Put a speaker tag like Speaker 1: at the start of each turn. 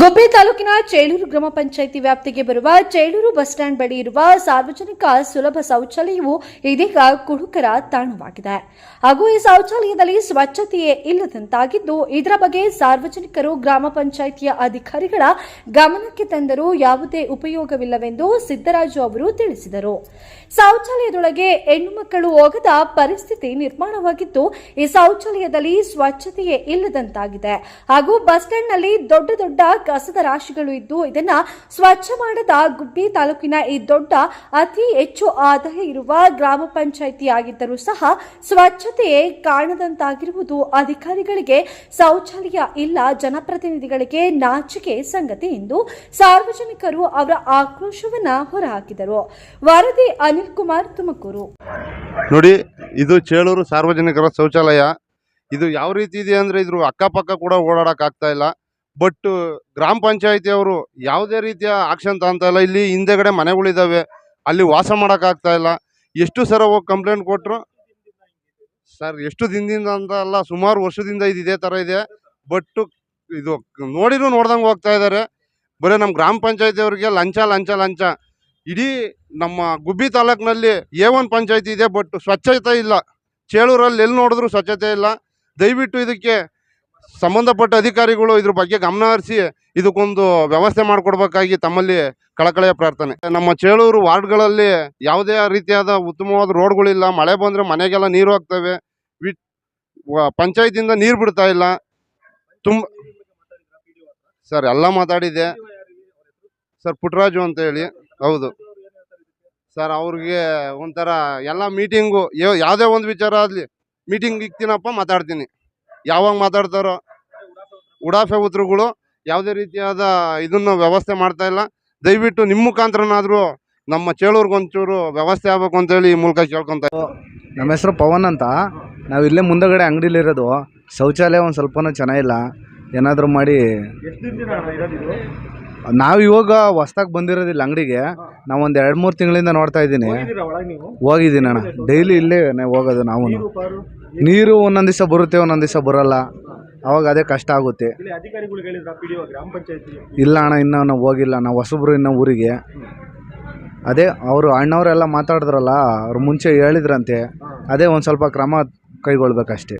Speaker 1: ಗುಬ್ಬಿ ತಾಲೂಕಿನ ಚೇಳೂರು ಗ್ರಾಮ ಪಂಚಾಯಿತಿ ವ್ಯಾಪ್ತಿಗೆ ಬರುವ ಚೇಳೂರು ಬಸ್ ಸ್ಟ್ಯಾಂಡ್ ಬಳಿ ಇರುವ ಸಾರ್ವಜನಿಕ ಸುಲಭ ಶೌಚಾಲಯವು ಇದೀಗ ಕುಡುಕರ ತಾಣವಾಗಿದೆ ಹಾಗೂ ಈ ಶೌಚಾಲಯದಲ್ಲಿ ಸ್ವಚ್ಛತೆಯೇ ಇಲ್ಲದಂತಾಗಿದ್ದು ಇದರ ಬಗ್ಗೆ ಸಾರ್ವಜನಿಕರು ಗ್ರಾಮ ಪಂಚಾಯಿತಿಯ ಅಧಿಕಾರಿಗಳ ಗಮನಕ್ಕೆ ತಂದರೂ ಯಾವುದೇ ಉಪಯೋಗವಿಲ್ಲವೆಂದು ಸಿದ್ದರಾಜು ಅವರು ತಿಳಿಸಿದರು. ಶೌಚಾಲಯದೊಳಗೆ ಹೆಣ್ಣು ಮಕ್ಕಳು ಹೋಗದ ಪರಿಸ್ಥಿತಿ ನಿರ್ಮಾಣವಾಗಿದ್ದು ಈ ಶೌಚಾಲಯದಲ್ಲಿ ಸ್ವಚ್ಛತೆಯೇ ಇಲ್ಲದಂತಾಗಿದೆ ಹಾಗೂ ಬಸ್ ಸ್ಟ್ಯಾಂಡ್ನಲ್ಲಿ ದೊಡ್ಡ ದೊಡ್ಡ ಕಸದ ರಾಶಿಗಳು ಇದ್ದು ಇದನ್ನ ಸ್ವಚ್ಛ ಮಾಡದ ಗುಬ್ಬಿ ತಾಲೂಕಿನ ಈ ದೊಡ್ಡ ಅತಿ ಹೆಚ್ಚು ಆದಾಯ ಇರುವ ಗ್ರಾಮ ಪಂಚಾಯಿತಿ ಆಗಿದ್ದರೂ ಸಹ ಸ್ವಚ್ಛತೆಯೇ ಕಾಣದಂತಾಗಿರುವುದು ಅಧಿಕಾರಿಗಳಿಗೆ ಶೌಚಾಲಯ ಇಲ್ಲ ಜನಪ್ರತಿನಿಧಿಗಳಿಗೆ ನಾಚಿಕೆ ಸಂಗತಿ ಎಂದು ಸಾರ್ವಜನಿಕರು ಅವರ ಆಕ್ರೋಶವನ್ನ ಹೊರಹಾಕಿದರು. ವರದಿ ಅನಿಲ್ ಕುಮಾರ್, ತುಮಕೂರು.
Speaker 2: ನೋಡಿ, ಇದು ಚೇಳೂರು ಸಾರ್ವಜನಿಕರ ಶೌಚಾಲಯ. ಇದು ಯಾವ ರೀತಿ ಇದೆ ಅಂದ್ರೆ ಇದ್ರ ಅಕ್ಕಪಕ್ಕ ಕೂಡ ಓಡಾಡಕ್ ಆಗ್ತಾ ಇಲ್ಲ. ಬಟ್ ಗ್ರಾಮ ಪಂಚಾಯತಿ ಅವರು ಯಾವುದೇ ರೀತಿಯ ಆಕ್ಷನ್ ತಗೊಂತ ಇಲ್ಲ. ಇಲ್ಲಿ ಹಿಂದೆಗಡೆ ಮನೆಗಳಿದಾವೆ, ಅಲ್ಲಿ ವಾಸ ಮಾಡಕ್ ಆಗ್ತಾ ಇಲ್ಲ. ಎಷ್ಟು ಸರ ಹೋಗಿ ಕಂಪ್ಲೇಂಟ್ ಕೊಟ್ರು ಸರ್, ಎಷ್ಟು ದಿನದಿಂದ ಅಂತ ಅಲ್ಲ, ಸುಮಾರು ವರ್ಷದಿಂದ ಇದೇ ತರ ಇದೆ. ಬಟ್ ಇದು ನೋಡಿದ್ರು ನೋಡ್ದಂಗೆ ಹೋಗ್ತಾ ಇದ್ದಾರೆ. ಬರೀ ನಮ್ಮ ಗ್ರಾಮ ಪಂಚಾಯತಿ ಅವರಿಗೆ ಲಂಚ ಲಂಚ ಲಂಚ. ಇಡೀ ನಮ್ಮ ಗುಬ್ಬಿ ತಾಲೂಕಿನಲ್ಲಿ A1 ಪಂಚಾಯತಿ ಇದೆ, ಬಟ್ ಸ್ವಚ್ಛತೆ ಇಲ್ಲ. ಚೇಳೂರಲ್ಲಿ ಎಲ್ಲಿ ನೋಡಿದ್ರು ಸ್ವಚ್ಛತೆ ಇಲ್ಲ. ದಯವಿಟ್ಟು ಇದಕ್ಕೆ ಸಂಬಂಧಪಟ್ಟ ಅಧಿಕಾರಿಗಳು ಇದ್ರ ಬಗ್ಗೆ ಗಮನ ಹರಿಸಿ ಇದಕ್ಕೊಂದು ವ್ಯವಸ್ಥೆ ಮಾಡಿಕೊಡ್ಬೇಕಾಗಿ ತಮ್ಮಲ್ಲಿ ಕಳಕಳಿಯ ಪ್ರಾರ್ಥನೆ. ನಮ್ಮ ಚೇಳೂರು ವಾರ್ಡ್ಗಳಲ್ಲಿ ಯಾವುದೇ ರೀತಿಯಾದ ಉತ್ತಮವಾದ ರೋಡ್ಗಳಿಲ್ಲ. ಮಳೆ ಬಂದರೆ ಮನೆಗೆಲ್ಲ ನೀರು ಹೋಗ್ತವೆ. ಪಂಚಾಯತಿಯಿಂದ ನೀರು ಬಿಡ್ತಾ ಇಲ್ಲ. ಸರ್ ಎಲ್ಲ ಮಾತಾಡಿದೆ ಸರ್, ಪುಟ್ಟರಾಜು ಅಂತ ಹೇಳಿ. ಹೌದು ಸರ್, ಅವ್ರಿಗೆ ಒಂಥರ ಎಲ್ಲ ಮೀಟಿಂಗು ಯಾವುದೇ ಒಂದು ವಿಚಾರ ಆಗಲಿ ಮೀಟಿಂಗ್ ಇಕ್ತೀನಪ್ಪ ಮಾತಾಡ್ತೀನಿ. ಯಾವಾಗ ಮಾತಾಡ್ತಾರೋ ಉಡಾಫೆ ಉತ್ತರಗಳು ಯಾವುದೇ ರೀತಿಯಾದ ಇದನ್ನು ವ್ಯವಸ್ಥೆ ಮಾಡ್ತಾ ಇಲ್ಲ. ದಯವಿಟ್ಟು ನಿಮ್ಮ ಮುಖಾಂತರನಾದರೂ ನಮ್ಮ ಚೇಳೂರಿಗೊಂಚೂರು ವ್ಯವಸ್ಥೆ ಆಗಬೇಕು ಅಂತೇಳಿ ಈ ಮೂಲಕ ಕೇಳ್ಕೊತ.
Speaker 3: ನಮ್ಮ ಹೆಸರು ಪವನ್ ಅಂತ. ನಾವು ಇಲ್ಲೇ ಮುಂದಗಡೆ ಅಂಗಡಿಲಿರೋದು. ಶೌಚಾಲಯ ಒಂದು ಸ್ವಲ್ಪನೂ ಚೆನ್ನಾಗಿಲ್ಲ. ಏನಾದರೂ ಮಾಡಿ. ನಾವು ಇವಾಗ ಹೊಸ್ದಾಗಿ ಬಂದಿರೋದಿಲ್ಲ ಅಂಗಡಿಗೆ. ನಾವು ಒಂದು 2-3 ತಿಂಗಳಿಂದ ನೋಡ್ತಾ ಇದ್ದೀನಿ. ಹೋಗಿದ್ದೀನಿ ಅಣ್ಣ, ಡೈಲಿ ಇಲ್ಲೇ ಹೋಗೋದು. ನಾವು ನೀರು ಒಂದೊಂದು ದಿವಸ ಬರುತ್ತೆ, ಒಂದೊಂದು ದಿವಸ ಬರೋಲ್ಲ. ಅವಾಗ ಅದೇ ಕಷ್ಟ ಆಗುತ್ತೆ. ಇಲ್ಲ ಅಣ್ಣ, ಇನ್ನೂ ನಾವು ಹೋಗಿಲ್ಲ. ನಾವು ಹೊಸಬ್ರು ಇನ್ನೂ ಊರಿಗೆ. ಅದೇ ಅವರು ಅಣ್ಣವರೆಲ್ಲ ಮಾತಾಡಿದ್ರಲ್ಲ, ಅವ್ರು ಮುಂಚೆ ಹೇಳಿದ್ರಂತೆ. ಅದೇ ಒಂದು ಸ್ವಲ್ಪ ಕ್ರಮ ಕೈಗೊಳ್ಬೇಕಷ್ಟೇ.